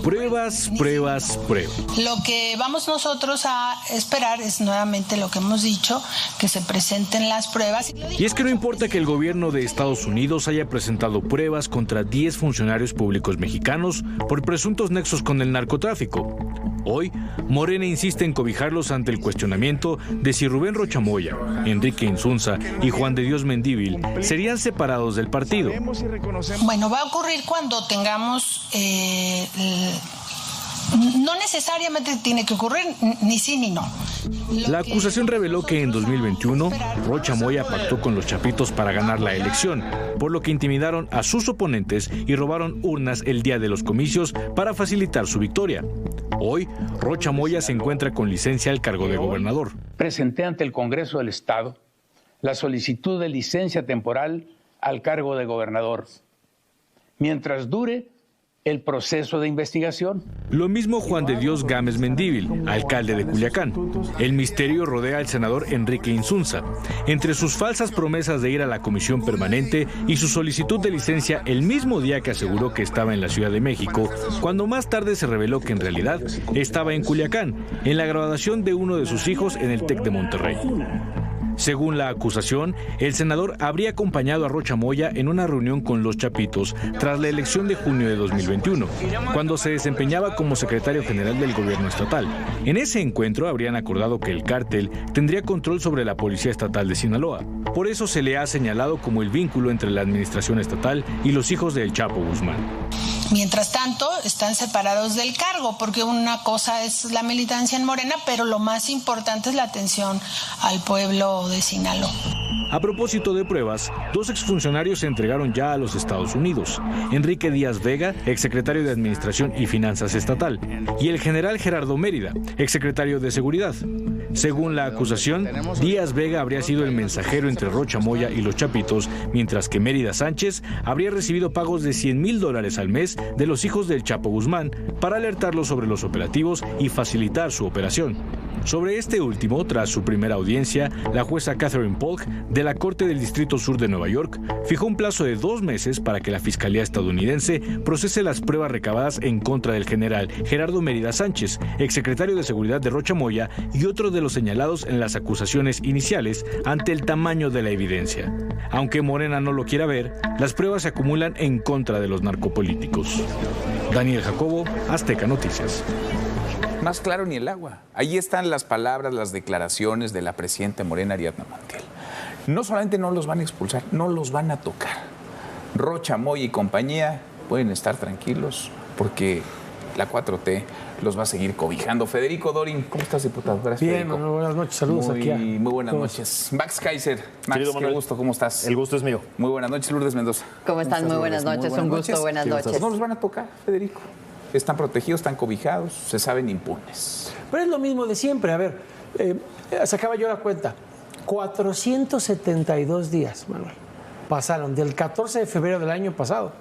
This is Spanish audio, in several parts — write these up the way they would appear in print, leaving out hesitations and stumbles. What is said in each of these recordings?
Pruebas, pruebas, pruebas. Lo que vamos nosotros a esperar es nuevamente lo que hemos dicho, que se presenten las pruebas. Y es que no importa que el gobierno de Estados Unidos haya presentado pruebas contra 10 funcionarios públicos mexicanos por presuntos nexos con el narcotráfico. Hoy, Morena insiste en cobijarlos ante el cuestionamiento de si Rubén Rocha Moya, Enrique Insunza y Juan de Dios Mendívil serían separados del partido. Bueno, va a ocurrir cuando tengamos... no necesariamente tiene que ocurrir ni sí ni no. La acusación reveló que en 2021 Rocha Moya pactó con los Chapitos para ganar la elección, por lo que intimidaron a sus oponentes y robaron urnas el día de los comicios para facilitar su victoria. Hoy, Rocha Moya se encuentra con licencia al cargo de gobernador. Presenté ante el Congreso del Estado la solicitud de licencia temporal al cargo de gobernador, mientras dure el proceso de investigación. Lo mismo Juan de Dios Gámez Mendívil, alcalde de Culiacán. El misterio rodea al senador Enrique Insunza. Entre sus falsas promesas de ir a la comisión permanente y su solicitud de licencia el mismo día que aseguró que estaba en la Ciudad de México, cuando más tarde se reveló que en realidad estaba en Culiacán, en la graduación de uno de sus hijos en el TEC de Monterrey. Según la acusación, el senador habría acompañado a Rocha Moya en una reunión con los Chapitos tras la elección de junio de 2021, cuando se desempeñaba como secretario general del gobierno estatal. En ese encuentro habrían acordado que el cártel tendría control sobre la Policía Estatal de Sinaloa. Por eso se le ha señalado como el vínculo entre la administración estatal y los hijos del Chapo Guzmán. Mientras tanto, están separados del cargo, porque una cosa es la militancia en Morena, pero lo más importante es la atención al pueblo de Sinaloa. A propósito de pruebas, 2 exfuncionarios se entregaron ya a los Estados Unidos. Enrique Díaz Vega, exsecretario de Administración y Finanzas Estatal, y el general Gerardo Mérida, exsecretario de Seguridad. Según la acusación, Díaz Vega habría sido el mensajero entre Rocha Moya y los Chapitos, mientras que Mérida Sánchez habría recibido pagos de $100,000 al mes de los hijos del Chapo Guzmán para alertarlos sobre los operativos y facilitar su operación. Sobre este último, tras su primera audiencia, la jueza Catherine Polk de la Corte del Distrito Sur de Nueva York fijó un plazo de 2 meses para que la Fiscalía estadounidense procese las pruebas recabadas en contra del general Gerardo Mérida Sánchez, exsecretario de Seguridad de Rocha Moya y otro de los señalados en las acusaciones iniciales ante el tamaño de la evidencia. Aunque Morena no lo quiera ver, las pruebas se acumulan en contra de los narcopolíticos. Daniel Jacobo, Azteca Noticias. Más claro ni el agua. Ahí están las palabras, las declaraciones de la presidenta Morena, Ariadna Montiel. No solamente no los van a expulsar, no los van a tocar. Rocha Moya y compañía pueden estar tranquilos porque la 4T los va a seguir cobijando. Federico Dorin, ¿cómo estás, diputado? Gracias, bien, Federico. Manuel, buenas noches, saludos aquí. Muy buenas noches. Max Kaiser, Max, qué gusto, ¿cómo estás? El gusto es mío. Muy buenas noches, Lourdes Mendoza. ¿Cómo están? Muy buenas noches, un gusto, buenas noches. No los van a tocar, Federico. Están protegidos, están cobijados, se saben impunes. Pero es lo mismo de siempre. A ver, sacaba yo la cuenta. 472 días, Manuel, pasaron del 14 de febrero del año pasado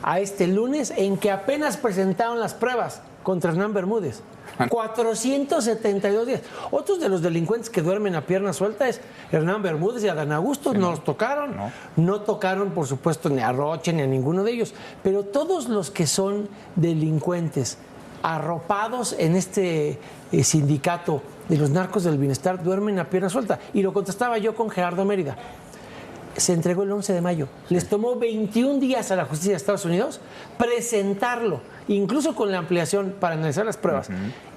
a este lunes en que apenas presentaron las pruebas contra Hernán Bermúdez. 472 días. Otros de los delincuentes que duermen a pierna suelta es Hernán Bermúdez y Adán Augusto. Sí, no los tocaron. No tocaron, por supuesto, ni a Rocha ni a ninguno de ellos. Pero todos los que son delincuentes arropados en este sindicato de los narcos del bienestar duermen a pierna suelta. Y lo contestaba yo con Gerardo Mérida. Se entregó el 11 de mayo. Les tomó 21 días a la justicia de Estados Unidos presentarlo, incluso con la ampliación para analizar las pruebas.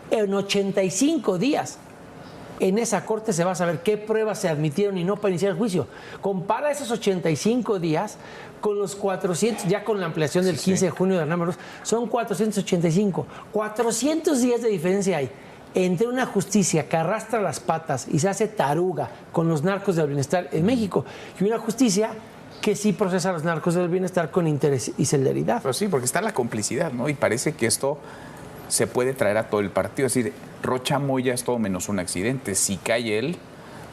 En 85 días, en esa corte se va a saber qué pruebas se admitieron y no para iniciar el juicio. Compara esos 85 días con los 400, ya con la ampliación del 15 de junio de Hernán Bermúdez, son 485. 400 días de diferencia hay entre una justicia que arrastra las patas y se hace taruga con los narcos del bienestar en México y una justicia que sí procesa a los narcos del bienestar con interés y celeridad. Pero sí, porque está la complicidad, ¿no? Y parece que esto se puede traer a todo el partido. Es decir, Rocha Moya es todo menos un accidente. Si cae él,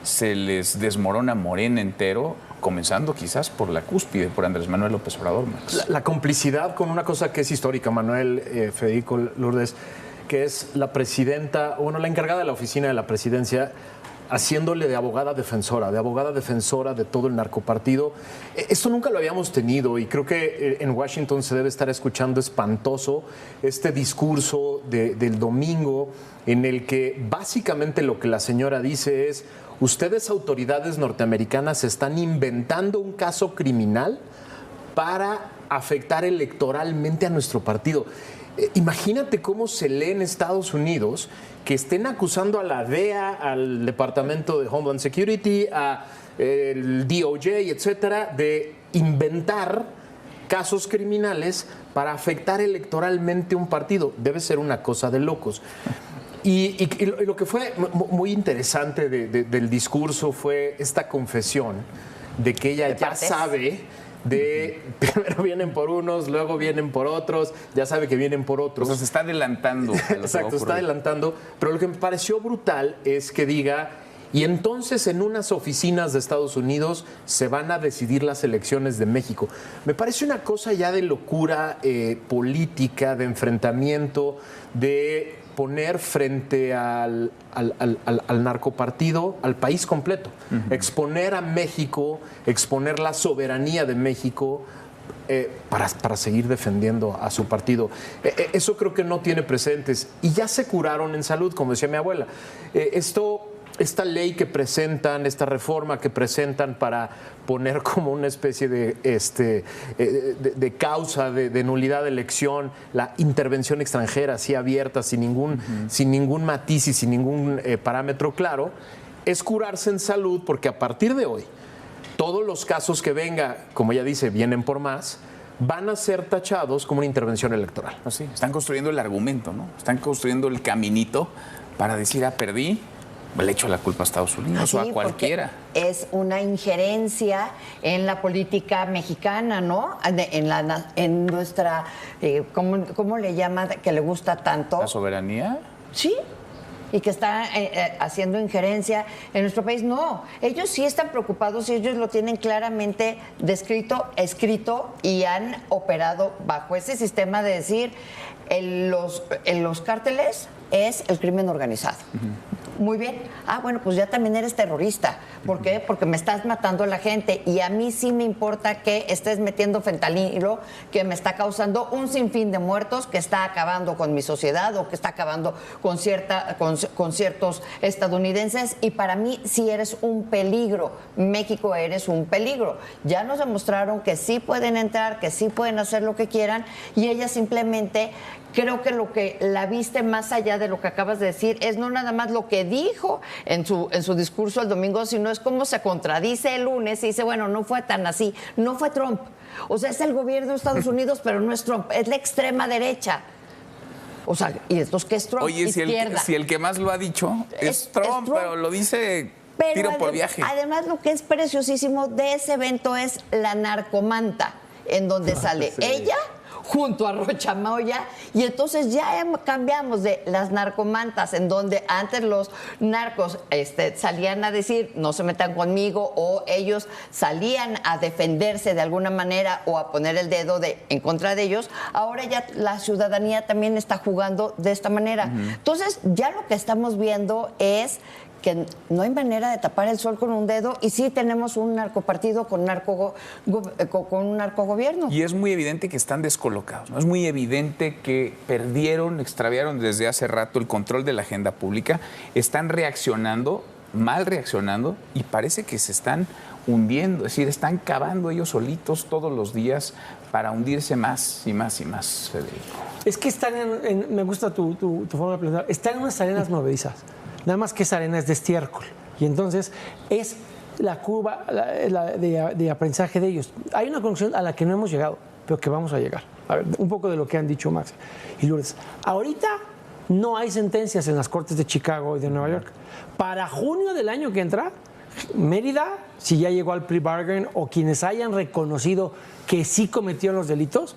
se les desmorona Morena entero, comenzando quizás por la cúspide, por Andrés Manuel López Obrador, Max. La complicidad con una cosa que es histórica, Manuel, Federico, Lourdes, que es la presidenta, bueno, la encargada de la oficina de la presidencia, haciéndole de abogada defensora de todo el narcopartido. Esto nunca lo habíamos tenido y creo que en Washington se debe estar escuchando espantoso este discurso del domingo en el que básicamente lo que la señora dice es: ustedes, autoridades norteamericanas, están inventando un caso criminal para afectar electoralmente a nuestro partido. Imagínate cómo se lee en Estados Unidos que estén acusando a la DEA, al Departamento de Homeland Security, al DOJ, etcétera, de inventar casos criminales para afectar electoralmente un partido. Debe ser una cosa de locos. Y lo que fue muy interesante del discurso fue esta confesión de que ella ya sabe de primero vienen por unos, luego vienen por otros, ya sabe que vienen por otros. O sea, se está adelantando. Exacto, se está adelantando. Pero lo que me pareció brutal es que diga: y entonces en unas oficinas de Estados Unidos se van a decidir las elecciones de México. Me parece una cosa ya de locura política, de enfrentamiento, de poner frente al narcopartido al país completo, exponer a México, exponer la soberanía de México para seguir defendiendo a su partido. Eso creo que no tiene precedentes y ya se curaron en salud, como decía mi abuela. Esta ley que presentan, esta reforma que presentan para poner como una especie de causa de nulidad de elección, la intervención extranjera así abierta, sin ningún matiz y sin ningún parámetro claro, es curarse en salud, porque a partir de hoy todos los casos que venga, como ella dice, vienen por más, van a ser tachados como una intervención electoral. Pues sí, están construyendo el argumento, ¿no? Están construyendo el caminito para decir: perdí, le echo la culpa a Estados Unidos o a cualquiera. Es una injerencia en la política mexicana, ¿no? En nuestra, ¿cómo le llama que le gusta tanto? ¿La soberanía? Sí. Y que está haciendo injerencia en nuestro país. No, ellos sí están preocupados y ellos lo tienen claramente descrito, escrito, y han operado bajo ese sistema de decir: en los cárteles es el crimen organizado. Muy bien. Bueno, pues ya también eres terrorista. ¿Por qué? Porque me estás matando a la gente y a mí sí me importa que estés metiendo fentanilo, que me está causando un sinfín de muertos, que está acabando con mi sociedad o que está acabando con ciertos estadounidenses, y para mí sí eres un peligro. México, eres un peligro. Ya nos demostraron que sí pueden entrar, que sí pueden hacer lo que quieran, y ella simplemente... Creo que lo que la viste más allá de lo que acabas de decir es no nada más lo que dijo en su discurso el domingo, sino es cómo se contradice el lunes y dice: bueno, no fue tan así, no fue Trump. O sea, es el gobierno de Estados Unidos, pero no es Trump, es la extrema derecha. O sea, ¿y entonces qué es Trump? Oye, si el que más lo ha dicho es Trump, pero lo dice tiro por viaje. Además, lo que es preciosísimo de ese evento es la narcomanta, en donde sale ella junto a Rocha Moya, y entonces ya cambiamos de las narcomantas, en donde antes los narcos salían a decir: no se metan conmigo, o ellos salían a defenderse de alguna manera o a poner el dedo en contra de ellos. Ahora ya la ciudadanía también está jugando de esta manera. Entonces ya lo que estamos viendo es que no hay manera de tapar el sol con un dedo, y sí tenemos un narcopartido con un narcogobierno. Y es muy evidente que están descolocados, ¿no? Es muy evidente que extraviaron desde hace rato el control de la agenda pública, están mal reaccionando, y parece que se están hundiendo, es decir, están cavando ellos solitos todos los días para hundirse más y más y más, Federico. Es que están me gusta tu forma de plantear, están en unas arenas movedizas. Nada más que esa arena es de estiércol. Y entonces es la curva de aprendizaje de ellos. Hay una conclusión a la que no hemos llegado, pero que vamos a llegar. A ver, un poco de lo que han dicho Max y Lourdes. Ahorita no hay sentencias en las cortes de Chicago y de Nueva York. Para junio del año que entra, Mérida, si ya llegó al pre-bargain, o quienes hayan reconocido que sí cometieron los delitos,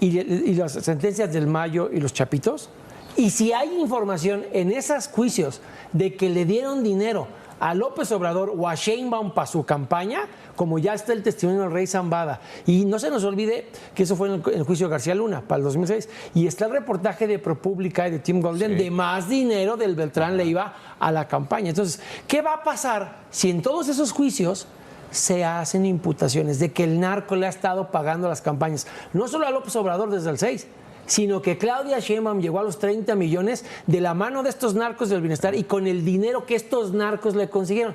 y las sentencias del Mayo y los Chapitos. Y si hay información en esos juicios de que le dieron dinero a López Obrador o a Sheinbaum para su campaña, como ya está el testimonio del rey Zambada. Y no se nos olvide que eso fue en el juicio de García Luna, para el 2006. Y está el reportaje de ProPublica y de Tim Golden de más dinero del Beltrán Leiva a la campaña. Entonces, ¿qué va a pasar si en todos esos juicios se hacen imputaciones de que el narco le ha estado pagando las campañas? No solo a López Obrador desde el 6, sino que Claudia Sheinbaum llegó a los 30 millones de la mano de estos narcos del bienestar y con el dinero que estos narcos le consiguieron.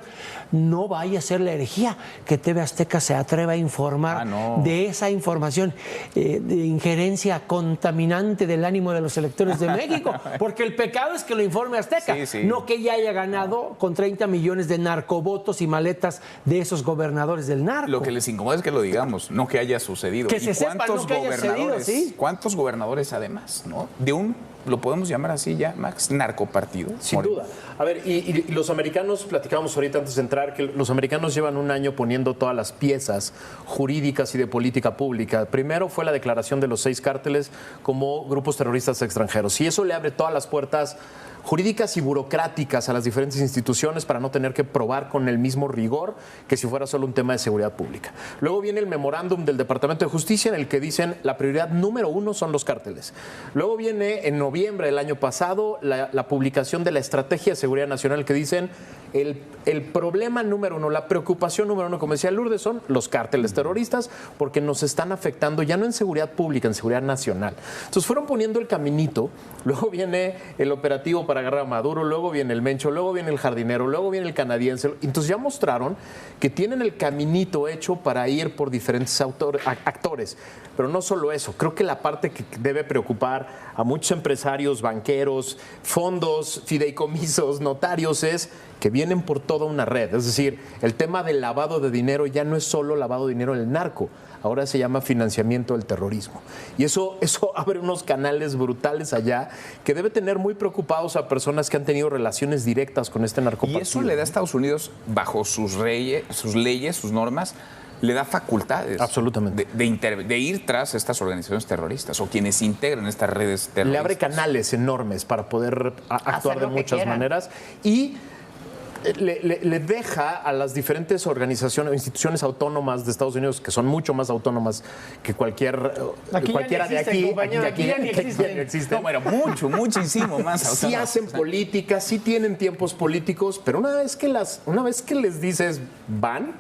No vaya a ser la herejía que TV Azteca se atreva a informar de esa información de injerencia contaminante del ánimo de los electores de México, porque el pecado es que lo informe Azteca, no que ella haya ganado con 30 millones de narcovotos y maletas de esos gobernadores del narco. Lo que les incomoda es que lo digamos, no que haya sucedido. Que se sepa, no que haya sucedido, ¿sí? ¿Cuántos gobernadores además, ¿no? De un, lo podemos llamar así ya, Max, narcopartido. Sin duda. A ver, y los americanos, platicábamos ahorita antes de entrar, que los americanos llevan un año poniendo todas las piezas jurídicas y de política pública. Primero fue la declaración de los 6 cárteles como grupos terroristas extranjeros. Y eso le abre todas las puertas jurídicas y burocráticas a las diferentes instituciones para no tener que probar con el mismo rigor que si fuera solo un tema de seguridad pública. Luego viene el memorándum del Departamento de Justicia en el que dicen la prioridad número 1 son los cárteles. Luego viene en noviembre del año pasado la publicación de la Estrategia de Seguridad Nacional que dicen el problema número 1, la preocupación número 1, como decía Lourdes, son los cárteles terroristas porque nos están afectando ya no en seguridad pública, en seguridad nacional. Entonces fueron poniendo el caminito, luego viene el operativo para agarrar a Maduro, luego viene el Mencho, luego viene el Jardinero, luego viene el Canadiense. Entonces ya mostraron que tienen el caminito hecho para ir por diferentes actores. Pero no solo eso, creo que la parte que debe preocupar a muchos empresarios, banqueros, fondos, fideicomisos, notarios es que vienen por toda una red. Es decir, el tema del lavado de dinero ya no es solo lavado de dinero del narco, ahora se llama financiamiento del terrorismo. Y eso abre unos canales brutales allá que debe tener muy preocupados a personas que han tenido relaciones directas con este narcopartido. Y eso le da a Estados Unidos, bajo sus leyes, sus normas, le da facultades absolutamente de ir tras estas organizaciones terroristas o quienes integran estas redes terroristas. Le abre canales enormes para poder actuar de muchas maneras y le deja a las diferentes organizaciones o instituciones autónomas de Estados Unidos, que son mucho más autónomas que cualquiera de aquí. Aquí ya ni existen. No, bueno, muchísimo más autónomas. Sí hacen política, sí tienen tiempos políticos, pero una vez que les dices van,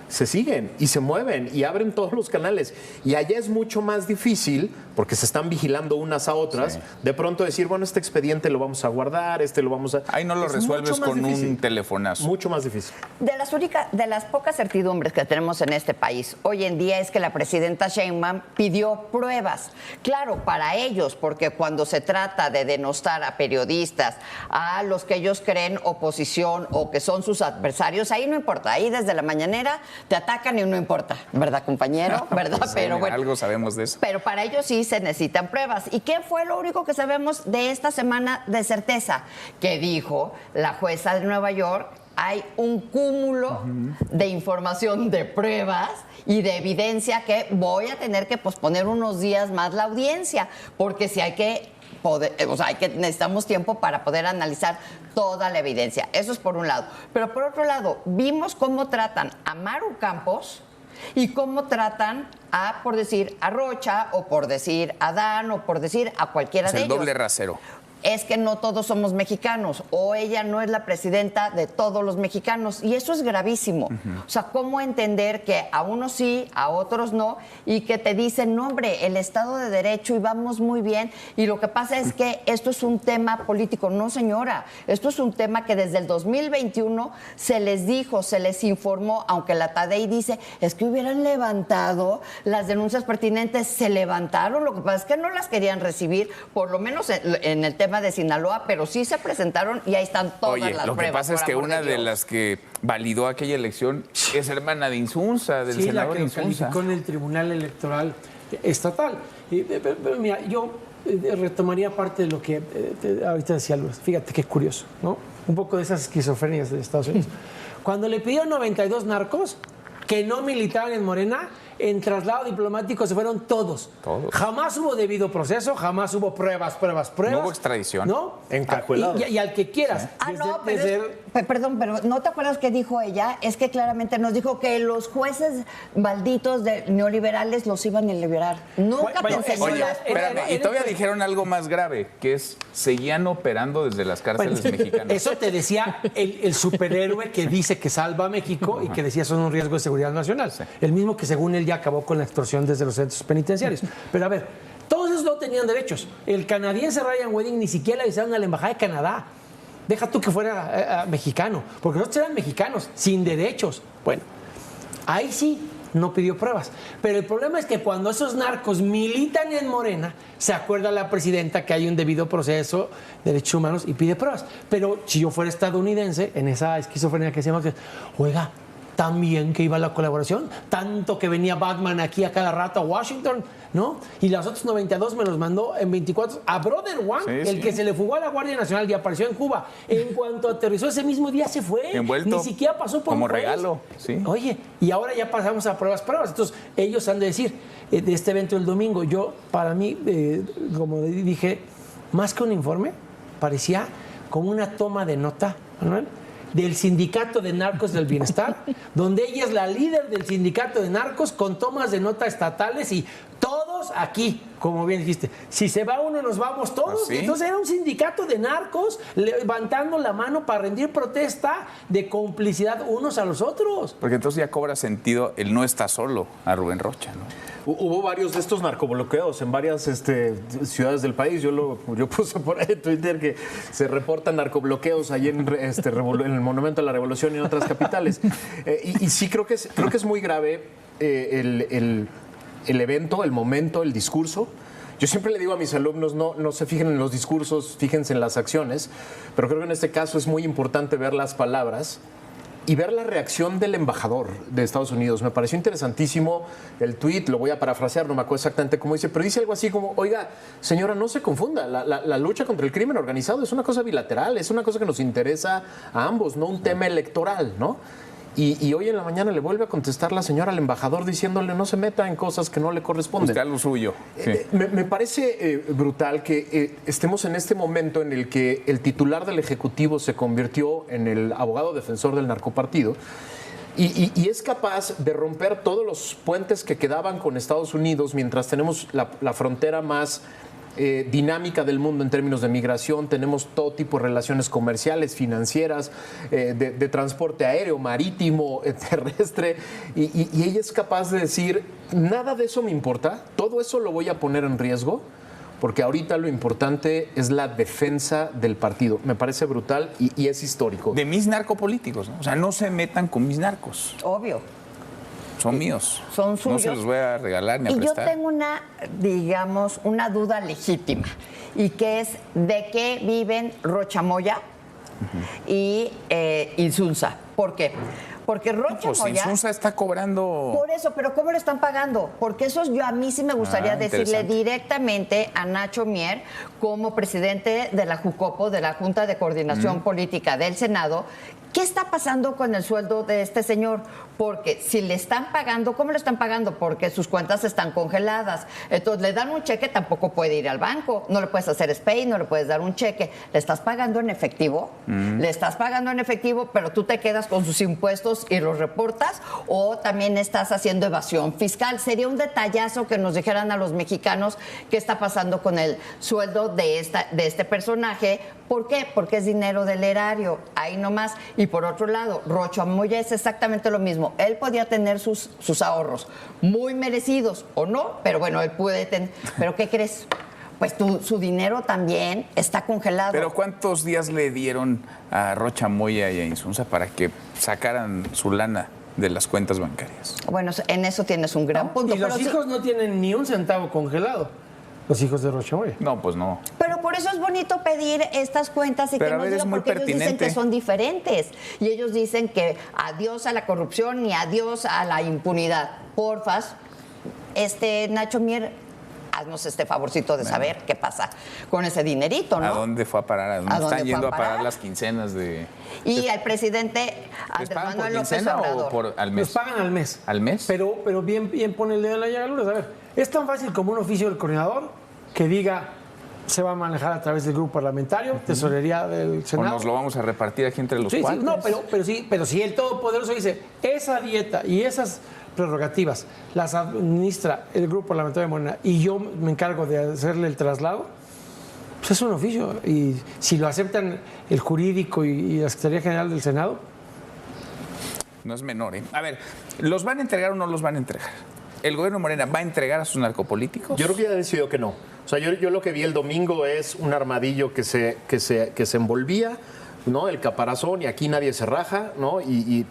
se siguen y se mueven y abren todos los canales. Y allá es mucho más difícil, porque se están vigilando unas a otras, de pronto decir, bueno, este expediente lo vamos a guardar, lo vamos a... Ahí no lo resuelves con un teléfono. Mucho más difícil. De las pocas certidumbres que tenemos en este país hoy en día es que la presidenta Sheinbaum pidió pruebas. Claro, para ellos, porque cuando se trata de denostar a periodistas, a los que ellos creen oposición o que son sus adversarios, ahí no importa. Ahí desde la mañanera te atacan y no importa, ¿verdad, compañero? ¿Verdad? Pues, pero bueno, algo sabemos de eso. Pero para ellos sí se necesitan pruebas. ¿Y qué fue lo único que sabemos de esta semana de certeza? Que dijo la jueza de Nueva York: hay un cúmulo de información, de pruebas y de evidencia que voy a tener que posponer unos días más la audiencia, porque si hay que necesitamos tiempo para poder analizar toda la evidencia. Eso es por un lado. Pero por otro lado, vimos cómo tratan a Maru Campos y cómo tratan a, por decir, a Rocha, o por decir a Dan, o por decir a cualquiera de ellos. El doble rasero. Es que no todos somos mexicanos, o ella no es la presidenta de todos los mexicanos, y eso es gravísimo. O sea, ¿cómo entender que a unos sí, a otros no, y que te dicen, no, hombre, el Estado de Derecho y vamos muy bien, y lo que pasa es que esto es un tema político? No, señora, esto es un tema que desde el 2021 se les dijo, se les informó, aunque la TADEI dice, es que hubieran levantado las denuncias pertinentes, se levantaron, lo que pasa es que no las querían recibir, por lo menos en el tema de Sinaloa, pero sí se presentaron y ahí están todas las pruebas. Lo que pasa es que una de las que validó aquella elección es hermana de Insunza, del senador Insunza. Sí, la que calificó en el Tribunal Electoral Estatal. Pero mira, yo retomaría parte de lo que ahorita decía Luis. Fíjate qué curioso, ¿no? Un poco de esas esquizofrenias de Estados Unidos. Cuando le pidió 92 narcos que no militaban en Morena, en traslado diplomático se fueron todos. Jamás hubo debido proceso, jamás hubo pruebas. No hubo extradición. ¿No? Encajuelado. Y al que quieras. Sí. Perdón, pero ¿no te acuerdas qué dijo ella? Es que claramente nos dijo que los jueces malditos neoliberales los iban a liberar. Nunca te enseñó Oye, la... espérame, y todavía dijeron algo más grave, que es, seguían operando desde las cárceles mexicanas. Eso te decía el superhéroe que dice que salva a México y que decía son un riesgo de seguridad nacional. Sí. El mismo que según él ya acabó con la extorsión desde los centros penitenciarios. Pero a ver, todos esos no tenían derechos. El canadiense Ryan Wedding ni siquiera le avisaron a la Embajada de Canadá. Deja tú que fuera mexicano, porque nosotros eran mexicanos, sin derechos. Bueno, ahí sí no pidió pruebas. Pero el problema es que cuando esos narcos militan en Morena, se acuerda la presidenta que hay un debido proceso de derechos humanos y pide pruebas. Pero si yo fuera estadounidense, en esa esquizofrenia que se llama, oiga, tan bien que iba la colaboración, tanto que venía Batman aquí a cada rato a Washington, ¿no? Y los otros 92 me los mandó en 24 a Brother One, el que se le fugó a la Guardia Nacional y apareció en Cuba. En cuanto aterrizó ese mismo día se fue. Envuelto, ni siquiera pasó por como un juez. regalo. Sí. Oye, y ahora ya pasamos a pruebas. Entonces, ellos han de decir, de este evento del domingo, yo, para mí, como dije, más que un informe, parecía como una toma de nota, Manuel, del Sindicato de Narcos del Bienestar, donde ella es la líder del Sindicato de Narcos con tomas de nota estatales y todos aquí, como bien dijiste, si se va uno nos vamos todos. ¿Sí? Entonces era un sindicato de narcos levantando la mano para rendir protesta de complicidad unos a los otros. Porque entonces ya cobra sentido el no está solo a Rubén Rocha, ¿no? Hubo varios de estos narcobloqueos en varias ciudades del país. Yo puse por ahí en Twitter que se reportan narcobloqueos ahí en el Monumento a la Revolución y en otras capitales. Y sí creo que es muy grave el evento, el momento, el discurso. Yo siempre le digo a mis alumnos, no se fijen en los discursos, fíjense en las acciones, pero creo que en este caso es muy importante ver las palabras y ver la reacción del embajador de Estados Unidos. Me pareció interesantísimo el tuit, lo voy a parafrasear, no me acuerdo exactamente cómo dice, pero dice algo así como, oiga, señora, no se confunda, la lucha contra el crimen organizado es una cosa bilateral, es una cosa que nos interesa a ambos, no un tema electoral, ¿no? Y hoy en la mañana le vuelve a contestar la señora al embajador diciéndole no se meta en cosas que no le corresponden. Usted a lo suyo. Sí. Me parece brutal que estemos en este momento en el que el titular del Ejecutivo se convirtió en el abogado defensor del narcopartido y es capaz de romper todos los puentes que quedaban con Estados Unidos mientras tenemos la frontera más dinámica del mundo en términos de migración, tenemos todo tipo de relaciones comerciales, financieras, de transporte aéreo, marítimo, terrestre, y ella es capaz de decir, nada de eso me importa, todo eso lo voy a poner en riesgo, porque ahorita lo importante es la defensa del partido. Me parece brutal y es histórico. De mis narcopolíticos, ¿no? O sea, no se metan con mis narcos. Obvio. Son míos. Son suyos. No se los voy a regalar ni a prestar. Y yo tengo una duda legítima, y que es de qué viven Rocha Moya y Insunza. ¿Por qué? Porque Rocha Moya... Insunza está cobrando... Por eso, pero ¿cómo le están pagando? Porque eso a mí sí me gustaría decirle directamente a Nacho Mier, como presidente de la JUCOPO, de la Junta de Coordinación Política del Senado, ¿qué está pasando con el sueldo de este señor? Porque si le están pagando, ¿cómo le están pagando? Porque sus cuentas están congeladas. Entonces le dan un cheque, tampoco puede ir al banco. No le puedes hacer SPAY, no le puedes dar un cheque. ¿Le estás pagando en efectivo? Le estás pagando en efectivo, pero tú te quedas con sus impuestos y los reportas, o también estás haciendo evasión fiscal. Sería un detallazo que nos dijeran a los mexicanos qué está pasando con el sueldo de este personaje. ¿Por qué? Porque es dinero del erario, ahí nomás. Y por otro lado, Rocha Moya es exactamente lo mismo. Él podía tener sus ahorros muy merecidos o no, pero bueno, él puede tener. ¿Pero qué crees? Pues su dinero también está congelado. ¿Pero cuántos días le dieron a Rocha Moya y a Insunza para que sacaran su lana de las cuentas bancarias? Bueno, en eso tienes un gran punto. Y los hijos no tienen ni un centavo congelado. Los hijos de Rocha Moya. No, pues no. Pero por eso es bonito pedir estas cuentas y que nos digan, porque ellos dicen que son diferentes. Y ellos dicen que adiós a la corrupción y adiós a la impunidad. Porfas, Nacho Mier, haznos este favorcito de saber qué pasa con ese dinerito, ¿no? ¿A dónde fue a parar? ¿A dónde están yendo a parar las quincenas de...? Y al presidente Andrés Manuel López Obrador. ¿O por al mes? Los pagan al mes. ¿Al mes? Pero bien pone el dedo en la llaga, Lourdes. A ver, es tan fácil como un oficio del coordinador que diga, se va a manejar a través del grupo parlamentario, tesorería del Senado. ¿O nos lo vamos a repartir aquí entre los Sí, cuatro? no, pero si el Todopoderoso dice, esa dieta y esas prerrogativas las administra el grupo parlamentario de Morena y yo me encargo de hacerle el traslado, pues es un oficio. Y si lo aceptan el jurídico y la Secretaría General del Senado. No es menor, ¿eh? A ver, ¿los van a entregar o no los van a entregar? ¿El gobierno Morena va a entregar a sus narcopolíticos? Yo creo que ya decidió que no. O sea, yo lo que vi el domingo es un armadillo que se envolvía, ¿no? El caparazón, y aquí nadie se raja, ¿no? Y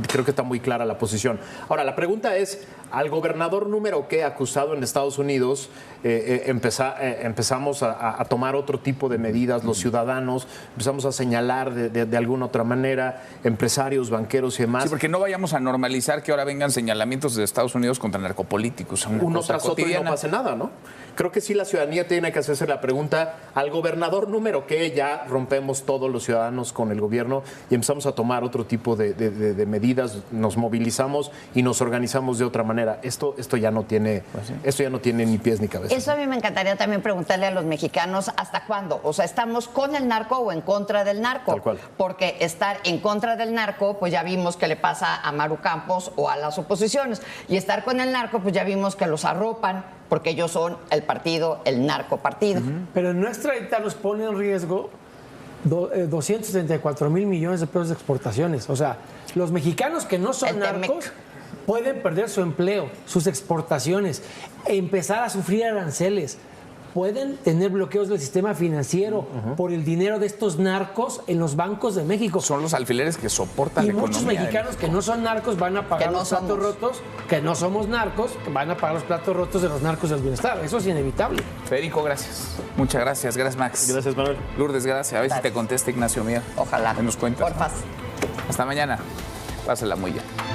creo que está muy clara la posición. Ahora, la pregunta es, al gobernador número qué acusado en Estados Unidos empezamos a tomar otro tipo de medidas, los ciudadanos, empezamos a señalar de alguna otra manera, empresarios, banqueros y demás. Sí, porque no vayamos a normalizar que ahora vengan señalamientos de Estados Unidos contra narcopolíticos. Uno tras otro y no pase nada, ¿no? Creo que sí la ciudadanía tiene que hacerse la pregunta, al gobernador número qué, ya rompemos todos los ciudadanos con el gobierno y empezamos a tomar otro tipo de medidas, nos movilizamos y nos organizamos de otra manera. Esto ya no tiene, esto ya no tiene ni pies ni cabeza. Eso a mí me encantaría también preguntarle a los mexicanos, ¿hasta cuándo? O sea, ¿estamos con el narco o en contra del narco? Tal cual. Porque estar en contra del narco, pues ya vimos que le pasa a Maru Campos o a las oposiciones. Y estar con el narco, pues ya vimos que los arropan, porque ellos son el partido, el narcopartido. Pero en nuestra dictadura nos pone en riesgo 234 mil millones de pesos de exportaciones. O sea, los mexicanos que no son El narcos Temec. pueden perder su empleo, sus exportaciones, empezar a sufrir aranceles. Pueden tener bloqueos del sistema financiero por el dinero de estos narcos en los bancos de México. Son los alfileres que soportan Y la muchos economía de mexicanos que no son narcos van a pagar Que no los platos somos. rotos, que no somos narcos, que van a pagar los platos rotos de los narcos del bienestar. Eso es inevitable. Federico, gracias. Muchas gracias. Gracias, Max. Gracias, Manuel. Lourdes, gracias. A ver si Gracias. te contesta Ignacio Mier. Ojalá. Que nos cuentas. Porfas. Hasta mañana. Pásala muy bien.